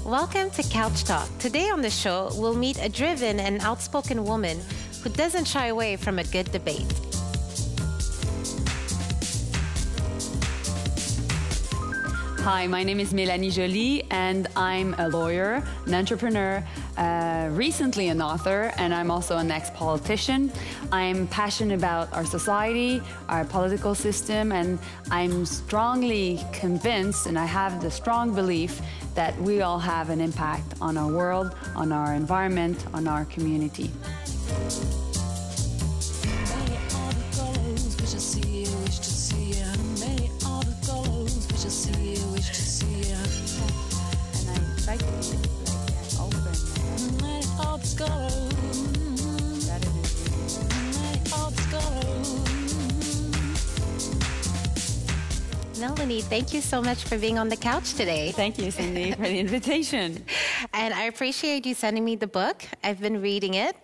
Welcome to Couch Talk. Today on the show, we'll meet a driven and outspoken woman who doesn't shy away from a good debate. Hi, my name is Mélanie Joly, and I'm a lawyer, an entrepreneur, recently an author, and I'm also an ex-politician. I'm passionate about our society, our political system, and I'm strongly convinced, and I have the strong belief, that we all have an impact on our world, on our environment, on our community. Mélanie, thank you so much for being on the couch today. Thank you, Cindy, for the invitation. And I appreciate you sending me the book. I've been reading it.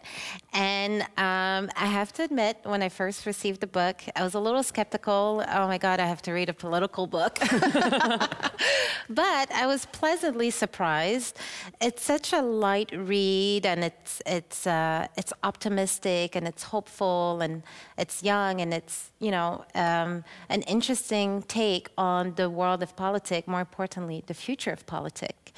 And I have to admit, when I first received the book, I was a little skeptical. Oh my God, I have to read a political book. But I was pleasantly surprised. It's such a light read, and it's optimistic, and it's hopeful, and it's young, and it's, you know, an interesting take on the world of politics, more importantly, the future of politics.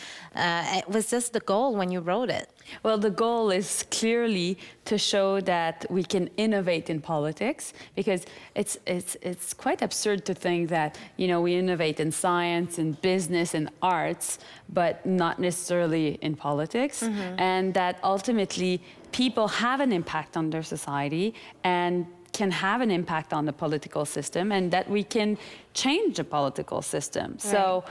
Was this the goal when you wrote it? Well, the goal is clearly to show that we can innovate in politics, because it's quite absurd to think that, you know, we innovate in science, in business, in arts, but not necessarily in politics, and that ultimately people have an impact on their society and can have an impact on the political system, and that we can change the political system. Right. So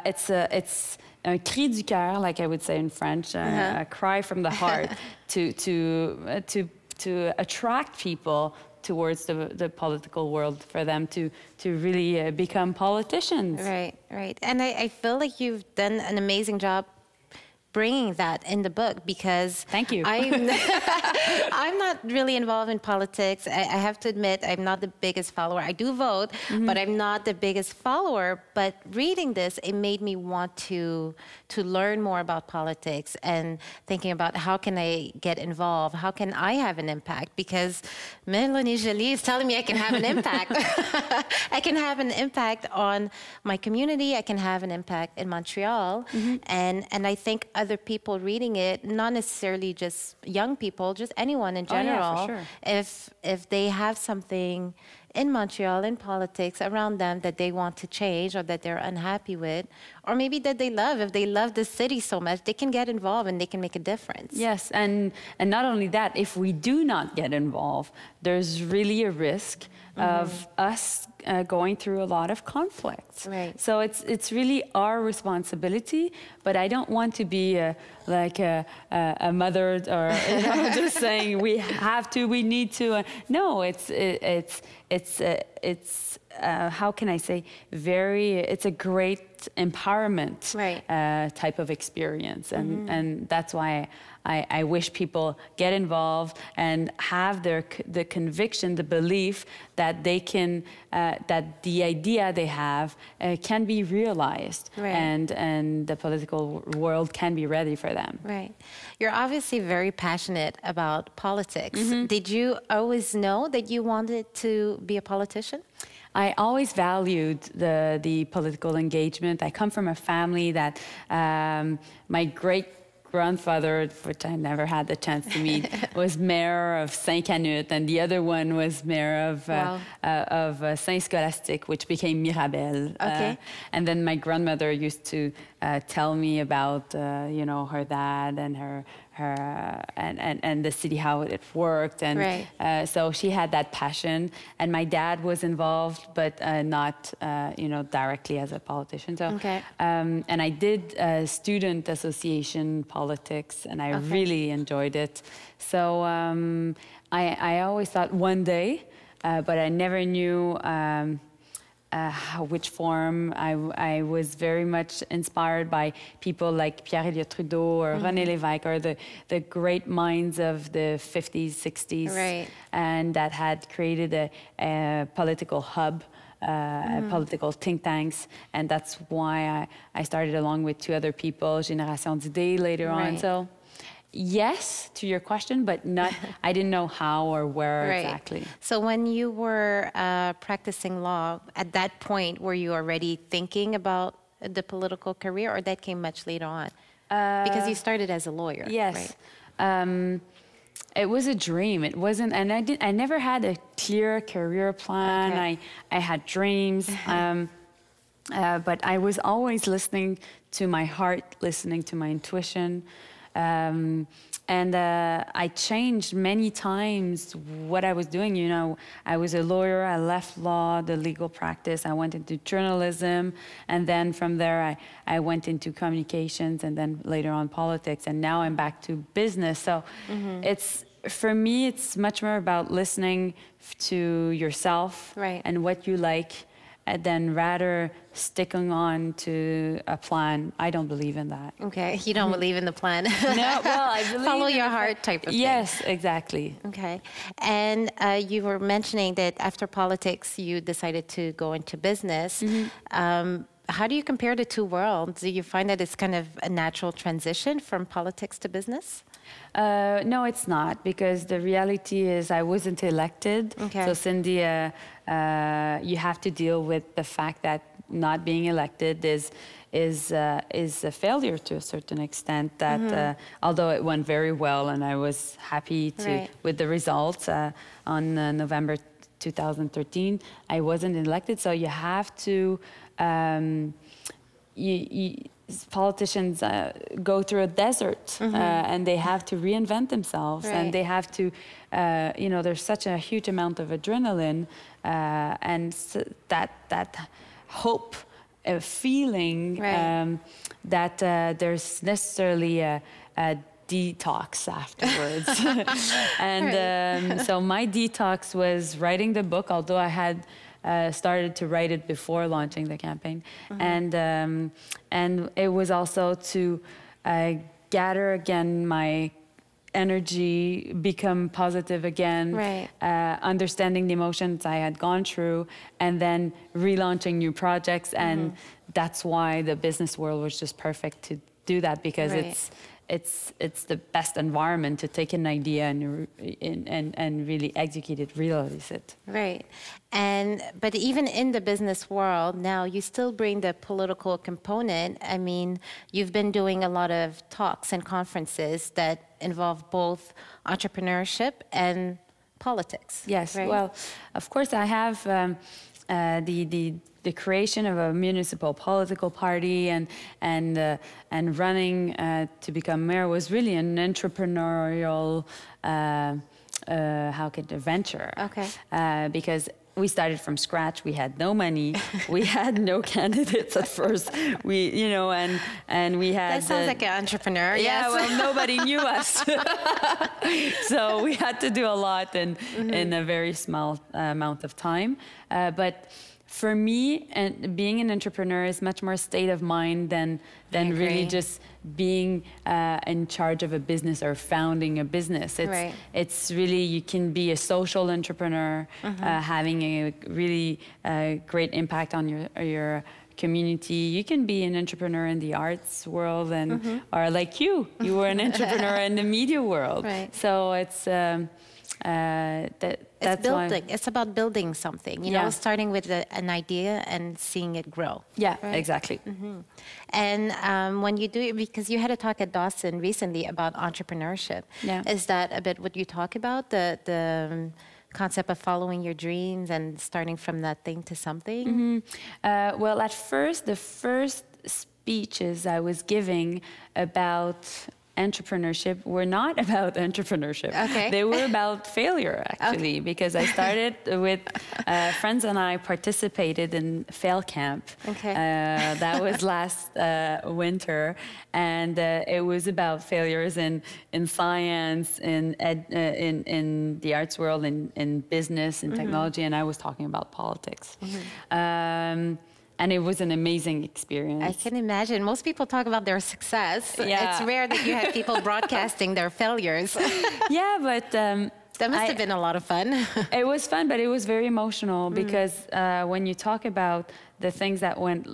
it's un cri du cœur, like I would say in French, a cry from the heart to attract people towards the political world, for them to really become politicians. Right, right. And I feel like you've done an amazing job bringing that in the book, because thank you. I'm not really involved in politics. I have to admit, I'm not the biggest follower. I do vote, but I'm not the biggest follower. But reading this, it made me want to learn more about politics, and thinking about how can I get involved? How can I have an impact? Because Mélanie Joly is telling me I can have an impact. I can have an impact on my community. I can have an impact in Montreal. And I think other people reading it, not necessarily just young people, just anyone in general, for sure. if they have something in Montreal, in politics, around them that they want to change, or that they're unhappy with, or maybe that they love, if they love the city so much, they can get involved and they can make a difference. Yes, and not only that, if we do not get involved, there's really a risk of us going through a lot of conflicts. Right. So it's really our responsibility, but I don't want to be like a mother, or you know, just saying we have to, we need to. No, it's how can I say, it's a great empowerment type of experience, and that's why I wish people get involved and have the conviction, the belief that they can, that the idea they have can be realized, and the political world can be ready for them. Right. You're obviously very passionate about politics. Did you always know that you wanted to be a politician? I always valued the political engagement. I come from a family that my great-grandfather, which I never had the chance to meet, was mayor of Saint-Canute, and the other one was mayor of Saint-Scholastique, which became Mirabel. Okay. And then my grandmother used to tell me about you know, her dad and her and the city, how it worked, and so she had that passion, and my dad was involved, but not you know, directly as a politician. So and I did student association politics, and I really enjoyed it. So I always thought one day, but I never knew which form. I was very much inspired by people like Pierre Elliott Trudeau or René Lévesque, or the great minds of the 50s, 60s, and that had created a political hub political think tanks, and that's why I started along with 2 other people, Génération d'Idées later on. So yes to your question, but not. I didn't know how or where exactly. So when you were practicing law, at that point, were you already thinking about the political career, or that came much later on? Because you started as a lawyer. Yes. Right? It was a dream. It wasn't, and I never had a clear career plan. I had dreams, but I was always listening to my heart, listening to my intuition. And I changed many times what I was doing. You know, I was a lawyer, I left law, the legal practice, I went into journalism, and then from there I went into communications, and then later on politics, and now I'm back to business. So for me, it's much more about listening to yourself and what you like, and then rather sticking on to a plan. I don't believe in that. Okay, you don't believe in the plan. No, well, I believe follow your heart type of thing. Yes, exactly. Okay, and you were mentioning that after politics, you decided to go into business. How do you compare the 2 worlds? Do you find that it's kind of a natural transition from politics to business? No, it's not, because the reality is I wasn't elected. So Cindy, you have to deal with the fact that not being elected is a failure to a certain extent. That although it went very well, and I was happy with the results on November 2013, I wasn't elected. So you have to. Politicians go through a desert, and they have to reinvent themselves, and they have to, you know, there's such a huge amount of adrenaline, and that hope, feeling that there's necessarily a detox afterwards. And so my detox was writing the book, although I had started to write it before launching the campaign, and it was also to gather again my energy, become positive again, understanding the emotions I had gone through, and then relaunching new projects. And that's why the business world was just perfect to do that, because it's the best environment to take an idea and really execute it, realize it. Right. But even in the business world now, you still bring the political component. I mean, you've been doing a lot of talks and conferences that involve both entrepreneurship and politics. Yes. Well, of course, I have the creation of a municipal political party and running to become mayor was really an entrepreneurial venture. Because we started from scratch. We had no money. We had no candidates at first. And we had. That sounds like an entrepreneur. Yeah. Well, nobody knew us, so we had to do a lot in a very small amount of time. But for me, and being an entrepreneur is much more state of mind than really just being in charge of a business or founding a business. It's really, you can be a social entrepreneur, having a really great impact on your community. You can be an entrepreneur in the arts world, and or like you were an entrepreneur in the media world. So it's that's building. It's about building something, you know, starting with an idea and seeing it grow. Yeah, exactly. And when you do it, because you had a talk at Dawson recently about entrepreneurship, is that a bit what you talk about, the concept of following your dreams and starting from that thing to something? Well, at first, the first speeches I was giving about entrepreneurship were not about entrepreneurship. They were about failure, actually, because I started with friends and I participated in Fail Camp. That was last winter, and it was about failures in science, in the arts world, in business, in technology, and I was talking about politics. And it was an amazing experience. I can imagine. Most people talk about their success. It's rare that you have people broadcasting their failures. Yeah, but That must have been a lot of fun. It was fun, but it was very emotional because when you talk about the things that went,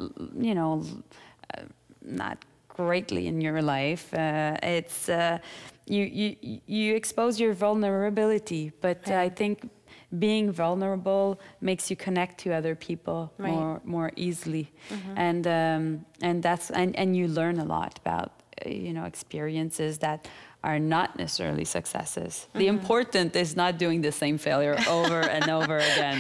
not greatly in your life, it's you expose your vulnerability. But I think being vulnerable makes you connect to other people more easily, and you learn a lot about experiences that are not necessarily successes. The important is not doing the same failure over and over again.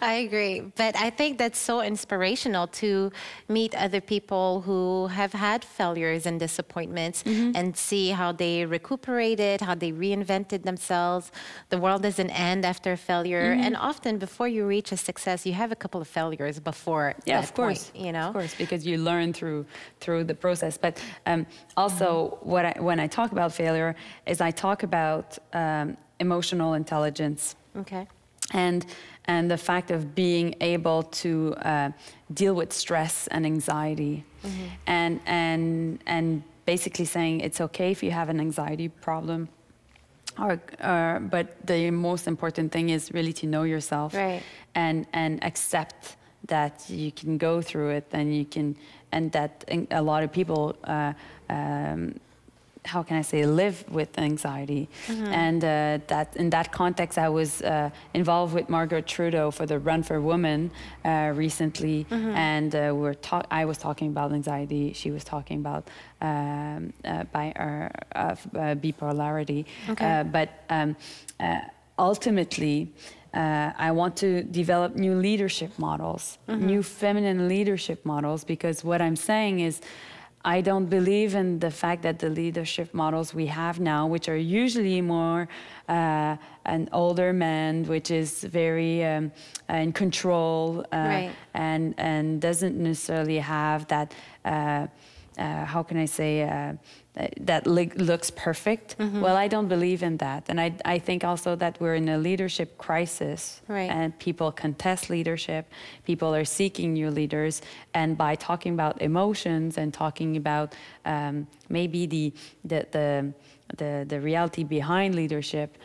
I agree. But I think that's so inspirational to meet other people who have had failures and disappointments and see how they recuperated, how they reinvented themselves. The world doesn't end after a failure. And often before you reach a success, you have a couple of failures before that point, Of course, because you learn through the process. But also, when I talk about failure, is I talk about emotional intelligence. Okay. And the fact of being able to deal with stress and anxiety, and basically saying it's okay if you have an anxiety problem, but the most important thing is really to know yourself, and accept that you can go through it, and that a lot of people how can I say, live with anxiety. And that in that context, I was involved with Margaret Trudeau for the Run for Women recently. And I was talking about anxiety. She was talking about bipolarity. But ultimately, I want to develop new leadership models, new feminine leadership models, because what I'm saying is, I don't believe in the fact that the leadership models we have now, which are usually more an older man, which is very in control, and doesn't necessarily have that, how can I say, that looks perfect. Well, I don't believe in that. And I think also that we're in a leadership crisis, and people contest leadership. People are seeking new leaders. And by talking about emotions and talking about maybe the reality behind leadership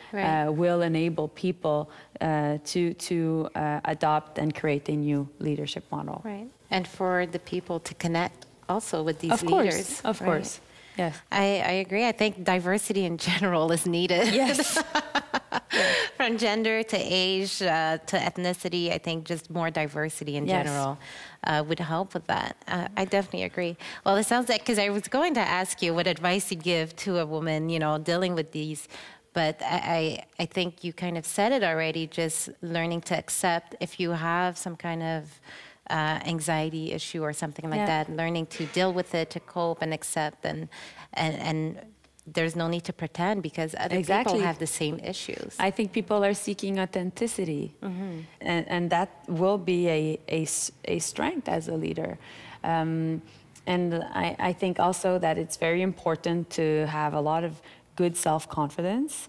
will enable people to adopt and create a new leadership model. Right. And for the people to connect also with these leaders. Of course. Yes. I agree. I think diversity in general is needed. Yes. From gender to age to ethnicity, I think just more diversity in general would help with that. I definitely agree. Well, it sounds like, because I was going to ask you what advice you'd give to a woman, dealing with these, but I think you kind of said it already, just learning to accept if you have some kind of anxiety issue or something like that, learning to deal with it, to cope and accept, and there's no need to pretend, because other people have the same issues. I think people are seeking authenticity, and that will be a strength as a leader. And I think also that it's very important to have a lot of good self-confidence,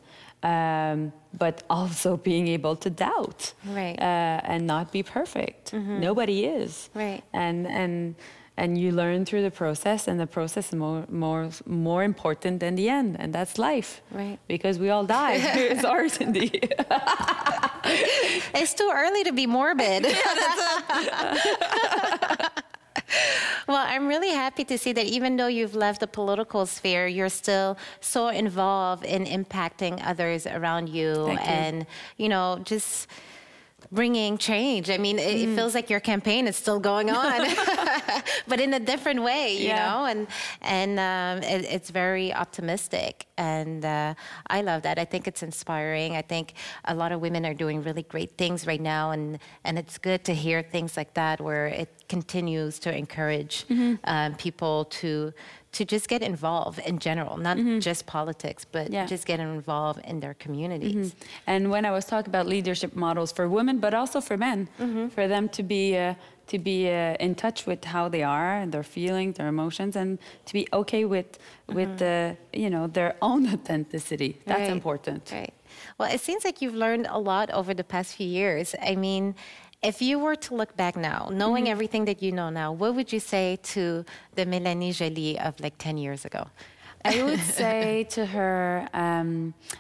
but also being able to doubt, and not be perfect. Nobody is, and you learn through the process, and the process is more important than the end, and that's life, because we all die. It's ours indeed. It's too early to be morbid. Well, I'm really happy to see that even though you've left the political sphere, you're still so involved in impacting others around you. And, just bringing change. I mean, it feels like your campaign is still going on, but in a different way, you know, and it's very optimistic. And I love that. I think it's inspiring. I think a lot of women are doing really great things right now. And it's good to hear things like that, where it continues to encourage people to just get involved in general, not just politics, but just get involved in their communities. And when I was talking about leadership models for women, but also for men, for them to be in touch with how they are and their feelings, their emotions, and to be okay with the, their own authenticity. That's important. Right. Well, it seems like you've learned a lot over the past few years. I mean, if you were to look back now, knowing everything that you know now, what would you say to the Mélanie Joly of like 10 years ago? I would say to her,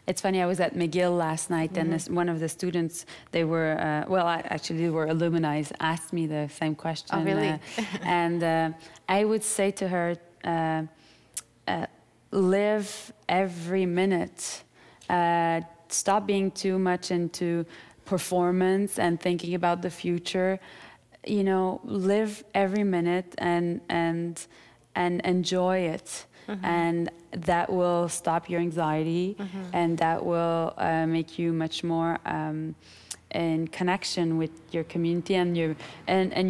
it's funny, I was at McGill last night, and one of the students, they were, actually they were alumni, asked me the same question. Oh, really? And I would say to her, live every minute. Stop being too much into performance and thinking about the future. You know, live every minute and enjoy it. And that will stop your anxiety, and that will make you much more in connection with your community and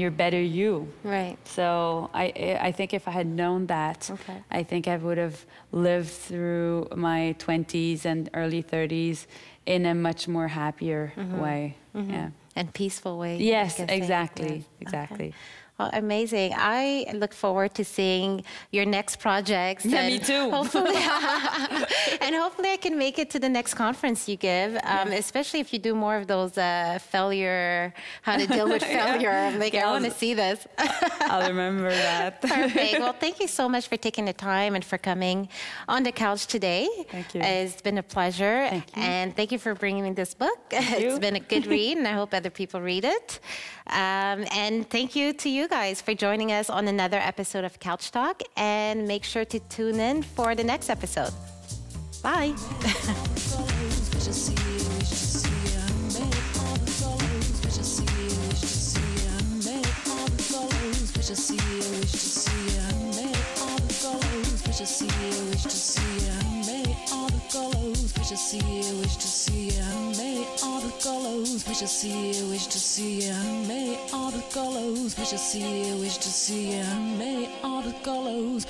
your better you. Right. So I think if I had known that, I think I would have lived through my 20s and early 30s in a much more happier way. Yeah. And peaceful way. Yes, exactly. Yes. Exactly. Okay. Well, amazing. I look forward to seeing your next projects. Yeah, me too. Hopefully, and hopefully I can make it to the next conference you give, especially if you do more of those failure, how to deal with failure. I'm like, I want to see this. I'll remember that. Perfect. Well, thank you so much for taking the time and for coming on the couch today. Thank you. It's been a pleasure. Thank you. And thank you for bringing me this book. It's been a good read, and I hope other people read it. And thank you to you guys for joining us on another episode of Couch Talk, and make sure to tune in for the next episode. Bye. Wish to see you, wish to see you, may all the colors. Wish to see you, wish to see you, may all the colors.